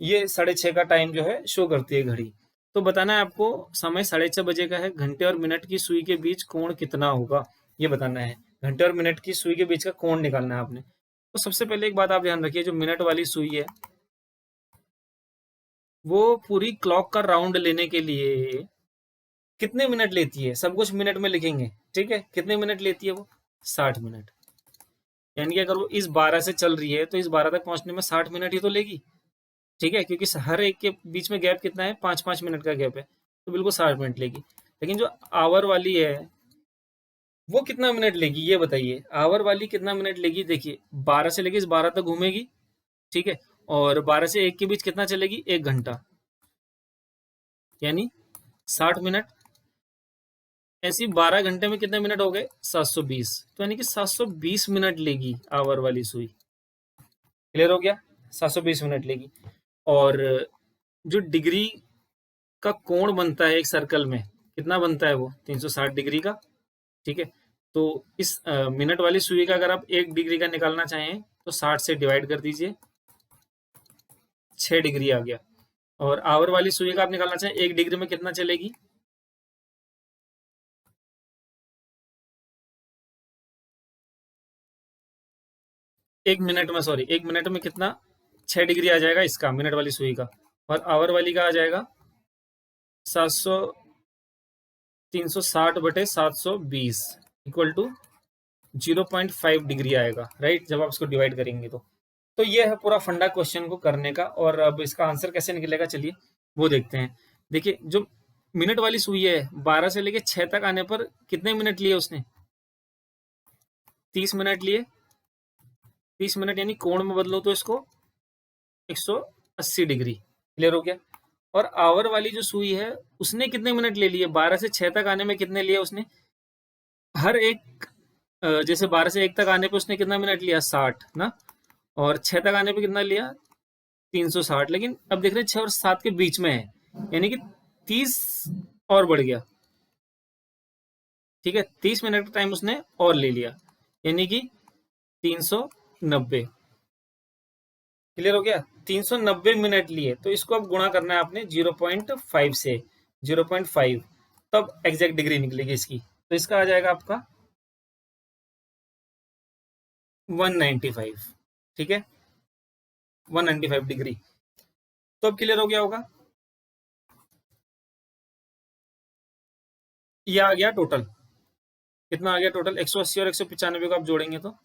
ये 6:30 का टाइम जो है शो करती है घड़ी। तो बताना है आपको, समय 6:30 का है, घंटे और मिनट की सुई के बीच कोण कितना होगा ये बताना है। घंटे और मिनट की सुई के बीच का कोण निकालना है आपने। तो सबसे पहले एक बात आप ध्यान रखिए, जो मिनट वाली सुई है वो पूरी क्लॉक का राउंड लेने के लिए कितने मिनट लेती है, सब कुछ मिनट में लिखेंगे, ठीक है। कितने मिनट लेती है वो, 60 मिनट। यानी कि अगर वो इस 12 से चल रही है तो इस 12 तक पहुंचने में 60 मिनट ही तो लेगी, ठीक है, क्योंकि हर एक के बीच में गैप कितना है, 5-5 मिनट का गैप है, तो बिल्कुल 60 मिनट लेगी। लेकिन जो आवर वाली है वो कितना मिनट लेगी ये बताइए। आवर वाली कितना मिनट लेगी, देखिए 12 से लेके इस 12 तक घूमेगी, ठीक है, और 12 से 1 के बीच कितना चलेगी, 1 घंटा, यानी 60 मिनट। ऐसी 12 घंटे में कितने मिनट हो गए, 720। तो यानी कि 720 मिनट लेगी आवर वाली सुई। क्लियर हो गया, 720 मिनट लेगी। और जो डिग्री का कोण बनता है एक सर्कल में, कितना बनता है वो, 360 डिग्री का, ठीक है। तो इस मिनट वाली सुई का अगर आप 1 डिग्री का निकालना चाहें तो 60 से डिवाइड कर दीजिए, 6 डिग्री आ गया। और आवर वाली सुई का आप निकालना चाहें 1 डिग्री में कितना चलेगी, 1 मिनट में, सॉरी 1 मिनट में कितना, 6 डिग्री आ जाएगा इसका, मिनट वाली सुई का। और आवर वाली का आ जाएगा 700, 360/720 इक्वल टू 0.5 डिग्री आएगा, राइट, जब आप इसको डिवाइड करेंगे तो ये है पूरा फंडा क्वेश्चन को करने का। और अब इसका आंसर कैसे निकलेगा चलिए वो देखते हैं। देखिए जो मिनट वाली सुई है, 12 से लेके 6 तक आने पर कितने मिनट लिए उसने, 30 मिनट लिए। 30 मिनट यानी कोण में बदलो तो इसको 180 डिग्री। क्लियर हो गया। और आवर वाली जो सुई है उसने कितने मिनट ले लिए, 12 से 6 तक आने में कितने लिए उसने, हर एक जैसे 12 से 1 तक आने पे उसने कितना मिनट लिया, 60 ना, और 6 तक आने पे कितना लिया, 360। लेकिन अब देख रहे हैं 6 और 7 के बीच में है, यानी कि 30 और बढ़ गया, ठीक है, 30 मिनट का टाइम उसने और ले लिया, यानी कि 390। क्लियर हो गया। 390 मिनट लिए तो इसको अब गुणा करना है आपने 0.5 से, 0.5, तब एग्जैक्ट डिग्री निकलेगी इसकी। तो इसका आ जाएगा आपका 195, ठीक है, 195 डिग्री। तो अब क्लियर हो गया होगा। ये आ गया टोटल, कितना आ गया टोटल, 180 और 195 को आप जोड़ेंगे तो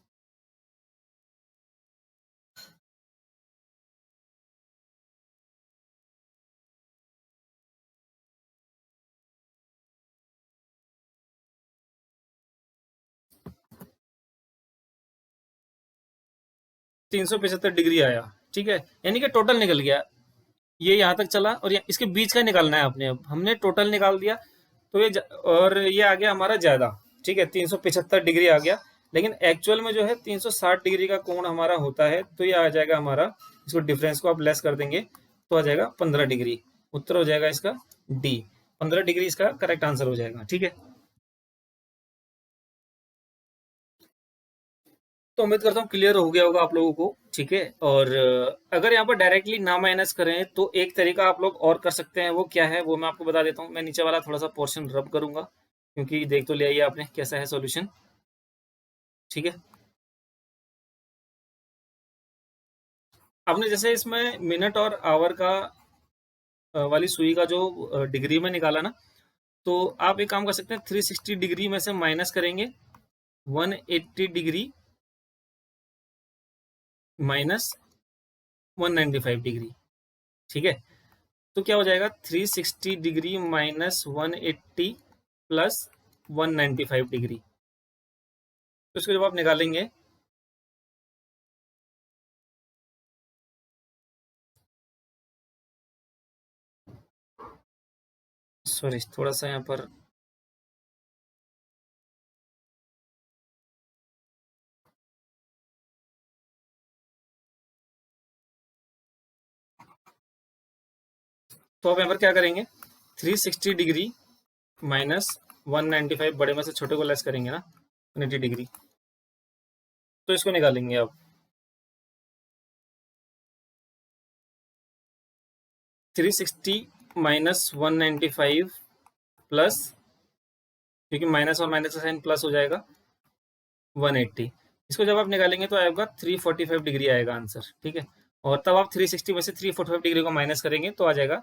375 डिग्री आया, ठीक है, यानी कि टोटल निकल गया। ये यहाँ तक चला और इसके बीच का निकालना है आपने। अब हमने टोटल निकाल दिया तो और ये आ गया हमारा ज्यादा, ठीक है, 375 डिग्री आ गया। लेकिन एक्चुअल में जो है 360 डिग्री का कोण हमारा होता है, तो ये आ जाएगा हमारा, इसको डिफरेंस को आप लेस कर देंगे तो आ जाएगा 15 डिग्री। उत्तर हो जाएगा इसका डी, 15 डिग्री इसका करेक्ट आंसर हो जाएगा, ठीक है। तो उम्मीद करता हूँ क्लियर हो गया होगा आप लोगों को, ठीक है। और अगर यहाँ पर डायरेक्टली ना माइनस करें तो एक तरीका आप लोग और कर सकते हैं, वो क्या है वो मैं आपको बता देता हूँ। मैं नीचे वाला थोड़ा सा पोर्शन रब करूंगा, क्योंकि देख तो लिया ही आपने कैसा है सॉल्यूशन, ठीक है। आपने जैसे इसमें मिनट और आवर का वाली सुई का जो डिग्री में निकाला ना, तो आप एक काम कर सकते हैं, 360 डिग्री में से माइनस करेंगे 180 डिग्री माइनस 195 डिग्री, ठीक है। तो क्या हो जाएगा, 360 डिग्री माइनस 180 प्लस 195 डिग्री। तो इसको जब आप निकालेंगे, सॉरी थोड़ा सा यहाँ पर तो आप यहाँ पर क्या करेंगे, 360 डिग्री माइनस 195, बड़े में से छोटे को लेस करेंगे ना, 180 डिग्री, तो इसको निकालेंगे आप। 360 माइनस 195 प्लस, क्योंकि माइनस और माइनस का साइन प्लस हो जाएगा, 180। इसको जब आप निकालेंगे तो आएगा 345 डिग्री आएगा आंसर, ठीक है। और तब आप 360 में से 345 डिग्री को माइनस करेंगे तो आ जाएगा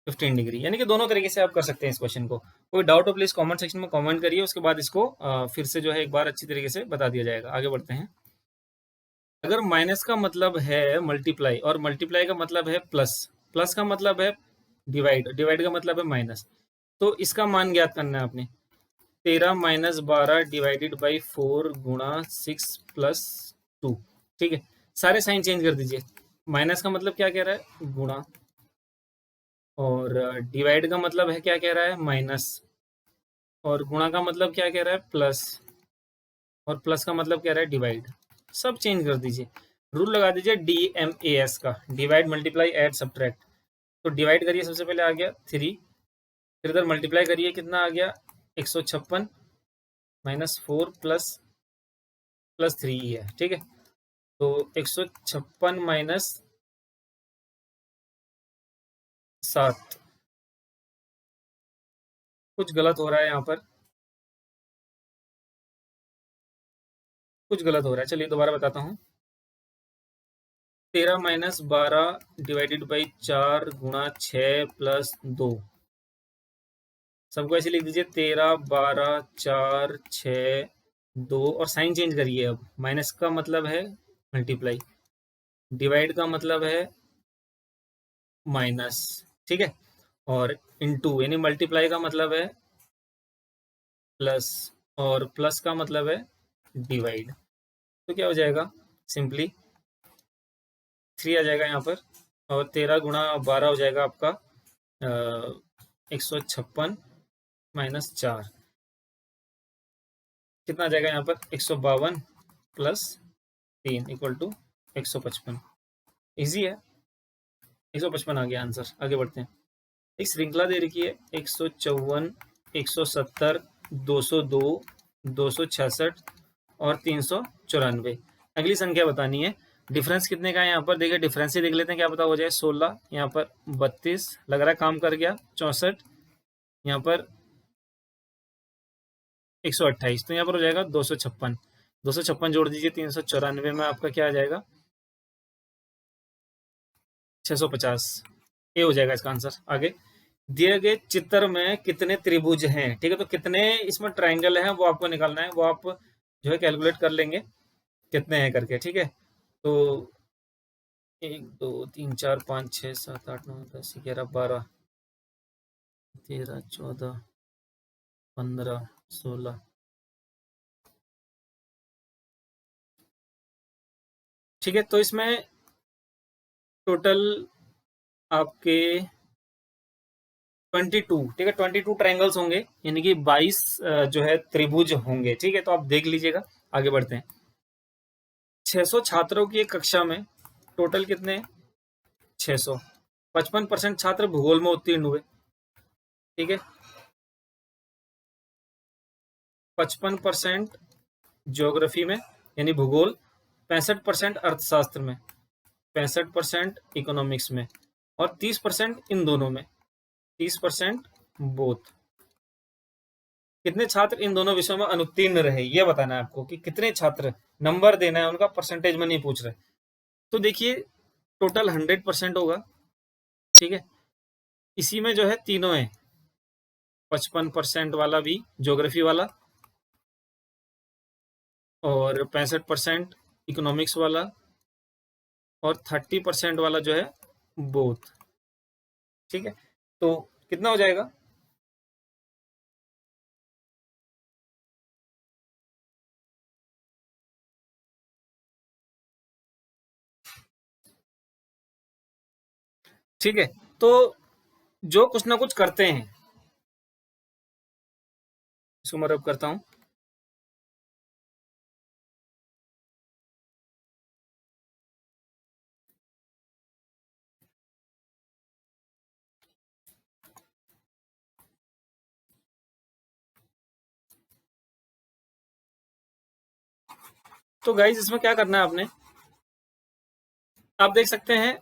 15 डिग्री। यानी कि दोनों तरीके से आप कर सकते हैं इस क्वेश्चन को। कोई डाउट हो प्लीज कमेंट सेक्शन में कमेंट करिए, उसके बाद इसको फिर से जो है एक बार अच्छी तरीके से बता दिया जाएगा। आगे बढ़ते हैं। अगर माइनस का मतलब है मल्टीप्लाई और मल्टीप्लाई का मतलब है प्लस, प्लस का मतलब है डिवाइड, डिवाइड का मतलब है माइनस, तो इसका मान ज्ञात करना है आपने। 13 माइनस 12 डिवाइडेड बाई 4 गुणा 6 प्लस 2, ठीक है। सारे साइन चेंज कर दीजिए। माइनस का मतलब क्या कह रहा है, गुणा, और डिवाइड का मतलब है क्या कह रहा है, माइनस, और गुणा का मतलब क्या कह रहा है, प्लस, और प्लस का मतलब कह रहा है डिवाइड। सब चेंज कर दीजिए। रूल लगा दीजिए DMAS का, डिवाइड मल्टीप्लाई ऐड सब्ट्रैक्ट। तो डिवाइड करिए, सबसे पहले आ गया 3, फिर इधर मल्टीप्लाई करिए, कितना आ गया 156 माइनस 4 प्लस प्लस 3 ही है, ठीक है। तो 156 माइनस 7, कुछ गलत हो रहा है यहाँ पर, कुछ गलत हो रहा है, चलिए दोबारा बताता हूँ। 13 माइनस 12 डिवाइडेड बाई 4 गुणा 6 प्लस 2, सबको ऐसे लिख दीजिए, 13 12 4 6 2, और साइन चेंज करिए। अब माइनस का मतलब है मल्टीप्लाई, डिवाइड का मतलब है माइनस, ठीक है, और इनटू यानी मल्टीप्लाई का मतलब है प्लस, और प्लस का मतलब है डिवाइड। तो क्या हो जाएगा, सिंपली 3 आ जाएगा यहाँ पर, और 13 गुणा 12 हो जाएगा आपका 156 माइनस 4, कितना आ जाएगा यहाँ पर 152 प्लस 3 इक्वल टू 155। ईजी है, 155 आ गया आंसर। आगे बढ़ते हैं। एक श्रृंखला दे रखी है, 154 170 202 266 और 394। अगली संख्या बतानी है। डिफरेंस कितने का है यहाँ पर? देखिए डिफरेंस ही देख लेते हैं, क्या पता हो जाए। 16, यहाँ पर 32 लग रहा है काम कर गया, 64, यहाँ पर 128, तो यहाँ पर हो जाएगा 256। 256 जोड़ दीजिए 394 में, आपका क्या आ जाएगा? 650। ये हो जाएगा इसका आंसर। आगे दिए गए चित्र में कितने त्रिभुज हैं? ठीक है, तो कितने इसमें ट्राइंगल हैं वो आपको निकालना है, वो आप जो है कैलकुलेट कर लेंगे कितने हैं करके। ठीक है, तो 1 2 3 4 5 6 7 8 9 10 11 12 13 14 15 16। ठीक है, तो इसमें टोटल आपके 22, ठीक है, 22 ट्रायंगल्स होंगे, यानी कि 22 जो है त्रिभुज होंगे। ठीक है, तो आप देख लीजिएगा। आगे बढ़ते हैं। 600 छात्रों की एक कक्षा में टोटल कितने? 600। 55% छात्र भूगोल में उत्तीर्ण हुए। ठीक है, 55% ज्योग्राफी में यानी भूगोल, 65% अर्थशास्त्र में, 65% इकोनॉमिक्स में, और 30% इन दोनों में, 30% बोथ। कितने छात्र इन दोनों विषयों में अनुत्तीर्ण रहे, ये बताना है आपको कि कितने छात्र, नंबर देना है उनका, परसेंटेज में नहीं पूछ रहे। तो देखिए टोटल 100% होगा। ठीक है, इसी में जो है तीनों है, 55% वाला भी ज्योग्राफी वाला, और 65% इकोनॉमिक्स वाला, और 30% वाला जो है बोथ। ठीक है, तो कितना हो जाएगा? ठीक है, तो जो कुछ ना कुछ करते हैं, इसको मैं रब करता हूं। तो गाइज इसमें क्या करना है आपने, आप देख सकते हैं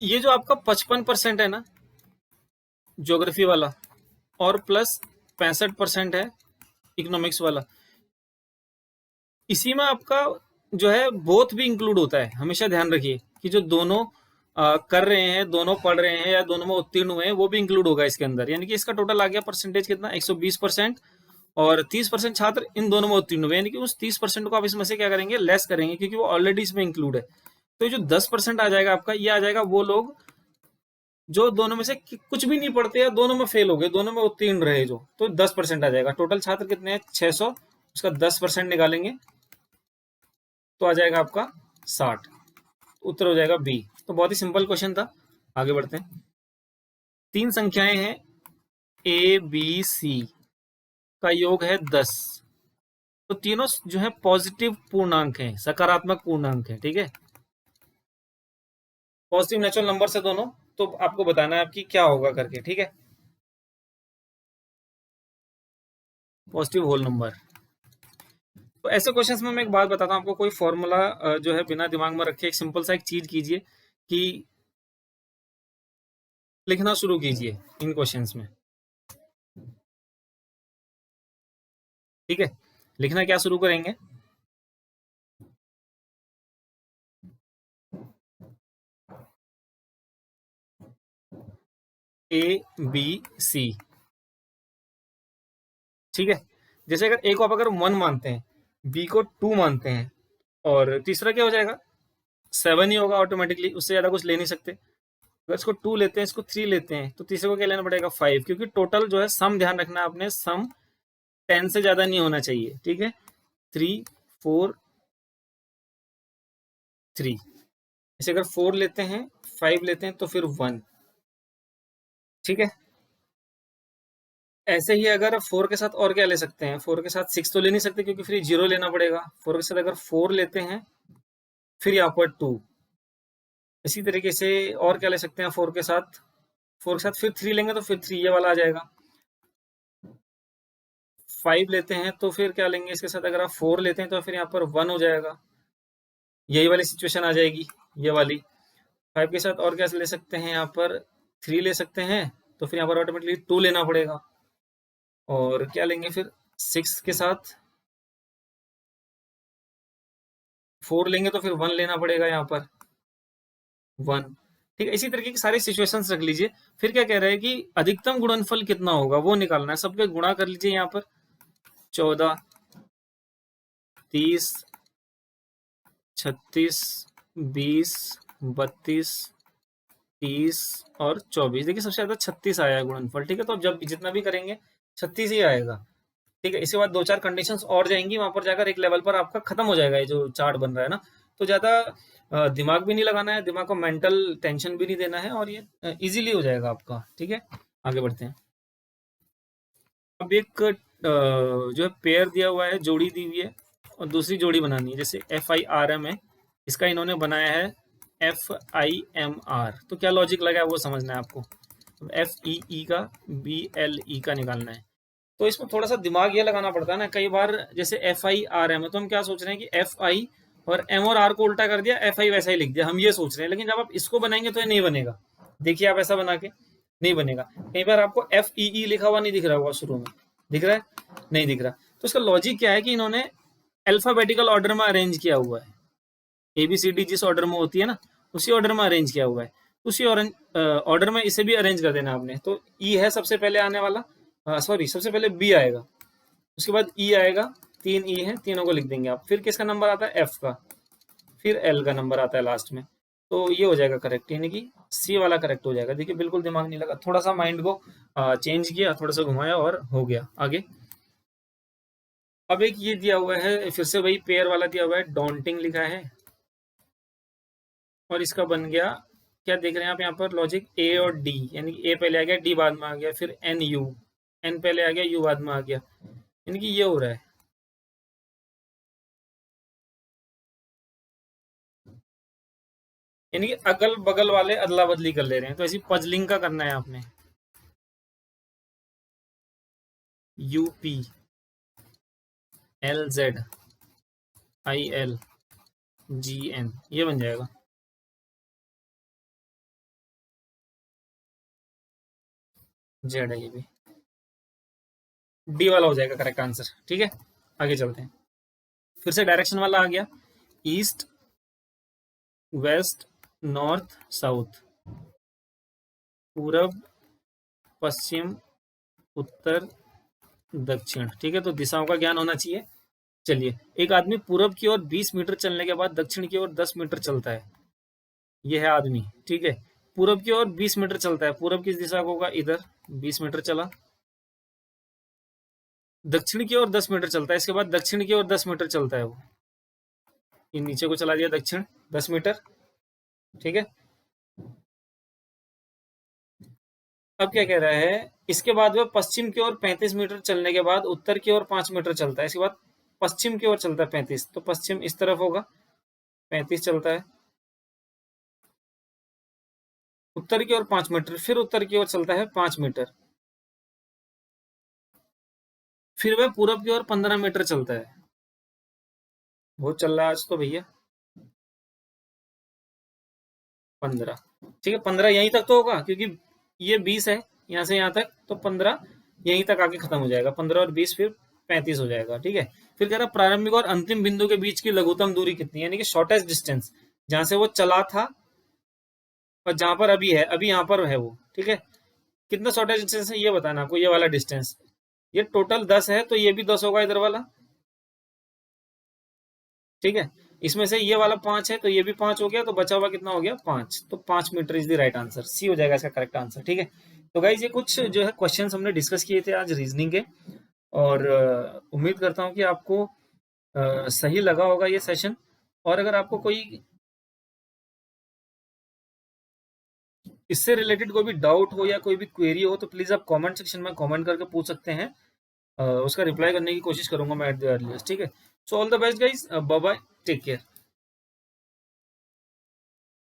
ये जो आपका 55% है ना ज्योग्राफी वाला, और प्लस 65% है इकोनॉमिक्स वाला, इसी में आपका जो है बोथ भी इंक्लूड होता है। हमेशा ध्यान रखिए कि जो दोनों कर रहे हैं, दोनों पढ़ रहे हैं, या दोनों में उत्तीर्ण हुए हैं, वो भी इंक्लूड होगा इसके अंदर। यानी कि इसका टोटल आ गया परसेंटेज कितना? 120%। और 30% छात्र इन दोनों में उत्तीर्ण हुए, यानी कि उस 30% को आप इसमें से क्या करेंगे? लेस करेंगे, क्योंकि वो ऑलरेडी इसमें इंक्लूड है। तो जो 10% आ जाएगा आपका, ये आ जाएगा वो लोग जो दोनों में से कुछ भी नहीं पढ़ते या दोनों में फेल हो गए, दोनों में उत्तीर्ण रहे जो, तो 10% आ जाएगा। टोटल छात्र कितने हैं? 600, उसका 10% निकालेंगे तो आ जाएगा आपका 60। उत्तर हो जाएगा बी। तो बहुत ही सिंपल क्वेश्चन था। आगे बढ़ते हैं। 3 संख्याएं हैं, ए बी सी का योग है 10। तो तीनों जो है पॉजिटिव पूर्णांक हैं, सकारात्मक पूर्णांक है। ठीक है, पॉजिटिव नेचुरल नंबर से दोनों, तो आपको बताना है आपकी क्या होगा करके। ठीक है, पॉजिटिव होल नंबर। तो ऐसे क्वेश्चंस में मैं एक बात बताता हूँ आपको, कोई फॉर्मूला जो है बिना दिमाग में रखे एक सिंपल सा एक चीज कीजिए कि लिखना शुरू कीजिए इन क्वेश्चंस में। ठीक है, लिखना क्या शुरू करेंगे? A B C. ठीक है, जैसे अगर ए को आप अगर 1 मानते हैं, बी को 2 मानते हैं, और तीसरा क्या हो जाएगा? 7 ही होगा ऑटोमेटिकली, उससे ज्यादा कुछ ले नहीं सकते। अगर इसको 2 लेते हैं, इसको 3 लेते हैं, तो तीसरे को क्या लेना पड़ेगा? 5, क्योंकि टोटल जो है सम, ध्यान रखना है आपने, सम 10 से ज्यादा नहीं होना चाहिए। ठीक है, 3 4 3। ऐसे अगर 4 लेते हैं, 5 लेते हैं, तो फिर 1। ठीक है, ऐसे ही अगर 4 के साथ और क्या ले सकते हैं? 4 के साथ 6 तो ले नहीं सकते, क्योंकि फिर 0 लेना पड़ेगा। 4 के साथ अगर 4 लेते हैं, फिर यहाँ पर 2। इसी तरीके से और क्या ले सकते हैं 4 के साथ? 4 के साथ फिर 3 लेंगे तो फिर 3 ये वाला आ जाएगा। 5 लेते हैं तो फिर क्या लेंगे इसके साथ, अगर आप 4 लेते हैं तो फिर यहाँ पर 1 हो जाएगा, यही वाली सिचुएशन आ जाएगी ये वाली। 5 के साथ और क्या ले सकते हैं, यहाँ पर 3 ले सकते हैं, तो फिर यहाँ पर ऑटोमेटिकली 2 लेना पड़ेगा। और क्या लेंगे फिर 6 के साथ 4 लेंगे तो फिर 1 लेना पड़ेगा यहाँ पर 1। ठीक है, इसी तरीके की सारी सिचुएशंस रख लीजिए। फिर क्या कह रहा है कि अधिकतम गुणनफल कितना होगा वो निकालना है, सबके गुणा कर लीजिए यहाँ पर 14, 30, 36, 20, 32, 30 और 24। देखिए सबसे ज्यादा 36 आया है गुणनफल। ठीक है, तो अब जब जितना भी करेंगे 36 ही आएगा। ठीक है, इसके बाद 2-4 कंडीशंस और जाएंगी, वहां पर जाकर एक लेवल पर आपका खत्म हो जाएगा ये जो चार्ट बन रहा है ना। तो ज्यादा दिमाग भी नहीं लगाना है, दिमाग को मेंटल टेंशन भी नहीं देना है, और ये इजीली हो जाएगा आपका। ठीक है, आगे बढ़ते हैं। अब एक जो है पेयर दिया हुआ है, जोड़ी दी हुई है, और दूसरी जोड़ी बनानी है। जैसे FIRM है, इसका इन्होंने बनाया है FIMR। तो क्या लॉजिक लगा है वो समझना है आपको। FEE का BLE का निकालना है, तो इसमें थोड़ा सा दिमाग ये लगाना पड़ता है ना। कई बार जैसे FIRM है तो हम क्या सोच रहे हैं कि FI और M और R को उल्टा कर दिया, FI वैसा ही लिख दिया, हम ये सोच रहे हैं। लेकिन जब आप इसको बनाएंगे तो ये नहीं बनेगा। देखिए आप ऐसा बना के नहीं बनेगा। कई बार आपको FEE लिखा हुआ नहीं दिख रहा होगा, शुरू में दिख रहा है, नहीं दिख रहा। तो इसका लॉजिक क्या है कि इन्होंने अल्फाबेटिकल ऑर्डर में अरेंज किया हुआ है। ABCD जिस ऑर्डर में होती है ना, उसी ऑर्डर में अरेंज किया हुआ है। उसी ऑर्डर में इसे भी अरेंज कर देना आपने। तो E है सबसे पहले आने वाला, सॉरी सबसे पहले B आएगा, उसके बाद E आएगा, 3 E है, तीनों को लिख देंगे आप। फिर किसका नंबर आता है, F का, फिर L का नंबर आता है लास्ट में। तो ये हो जाएगा करेक्ट, यानी कि C वाला करेक्ट हो जाएगा। देखिए बिल्कुल दिमाग नहीं लगा, थोड़ा सा माइंड को चेंज किया, थोड़ा सा घुमाया और हो गया। आगे अब एक ये दिया हुआ है, फिर से वही पेयर वाला दिया हुआ है, डॉन्टिंग लिखा है, और इसका बन गया, क्या देख रहे हैं आप यहाँ पर लॉजिक, A और D, यानी कि A पहले आ गया, D बाद में आ गया, फिर NU, N पहले आ गया, U बाद में आ गया, यानी कि ये हो रहा है। यानी कि अगल बगल वाले अदला बदली कर ले रहे हैं। तो ऐसी पजलिंग का करना है आपने, UP LZ IL GN, ये बन जाएगा। Z है ये भी, D वाला हो जाएगा करेक्ट आंसर। ठीक है, आगे चलते हैं। फिर से डायरेक्शन वाला आ गया, ईस्ट, वेस्ट, नॉर्थ, साउथ, पूरब, पश्चिम, उत्तर, दक्षिण। ठीक है, तो दिशाओं का ज्ञान होना चाहिए। चलिए, एक आदमी पूरब की ओर 20 मीटर चलने के बाद दक्षिण की ओर 10 मीटर चलता है। यह है आदमी। ठीक है, पूरब की ओर 20 मीटर चलता है, पूरब किस दिशा को होगा, इधर 20 मीटर चला। दक्षिण की ओर 10 मीटर चलता है, इसके बाद दक्षिण की ओर 10 मीटर चलता है वो, ये नीचे को चला दिया दक्षिण 10 मीटर। ठीक है, अब क्या कह रहा है, इसके बाद वह पश्चिम की ओर 35 मीटर चलने के बाद उत्तर की ओर 5 मीटर चलता है। इसके बाद पश्चिम की ओर चलता है 35, तो पश्चिम इस तरफ होगा, 35 चलता है। उत्तर की ओर 5 मीटर, फिर उत्तर की ओर चलता है 5 मीटर, फिर वह पूरब की ओर 15 मीटर चलता है। बहुत चल रहा है आज तो भैया। 15, ठीक है, 15 यहीं तक तो होगा, क्योंकि ये 20 है यहाँ से यहाँ तक, तो 15 यहीं तक आके खत्म हो जाएगा। 15 और 20 फिर 35 हो जाएगा। ठीक है, फिर कह रहा प्रारंभिक और अंतिम बिंदु के बीच की लघुत्तम दूरी कितनी है, यानी कि शॉर्टेस्ट डिस्टेंस, जहां से वो चला था और जहां पर अभी है, अभी यहाँ पर है वो। ठीक है, कितना शॉर्टेस्ट डिस्टेंस है ये बताना आपको, ये वाला डिस्टेंस। ये टोटल 10 है, तो ये भी 10 होगा इधर वाला। ठीक है, इसमें से ये वाला 5 है, तो ये भी 5 हो गया, तो बचा हुआ कितना हो गया, 5। तो 5 metre is the right answer, C हो जाएगा इसका करेक्ट आंसर। ठीक है, तो गाइज ये कुछ जो है क्वेश्चन हमने डिस्कस किए थे आज रीजनिंग के, और उम्मीद करता हूँ कि आपको सही लगा होगा ये सेशन। और अगर आपको कोई इससे रिलेटेड कोई भी डाउट हो या कोई भी क्वेरी हो, तो प्लीज आप कमेंट सेक्शन में कमेंट करके पूछ सकते हैं। उसका रिप्लाई करने की कोशिश करूंगा मैं एट द अर्लीस्ट। ठीक है, so all the best guys, bye bye, take care.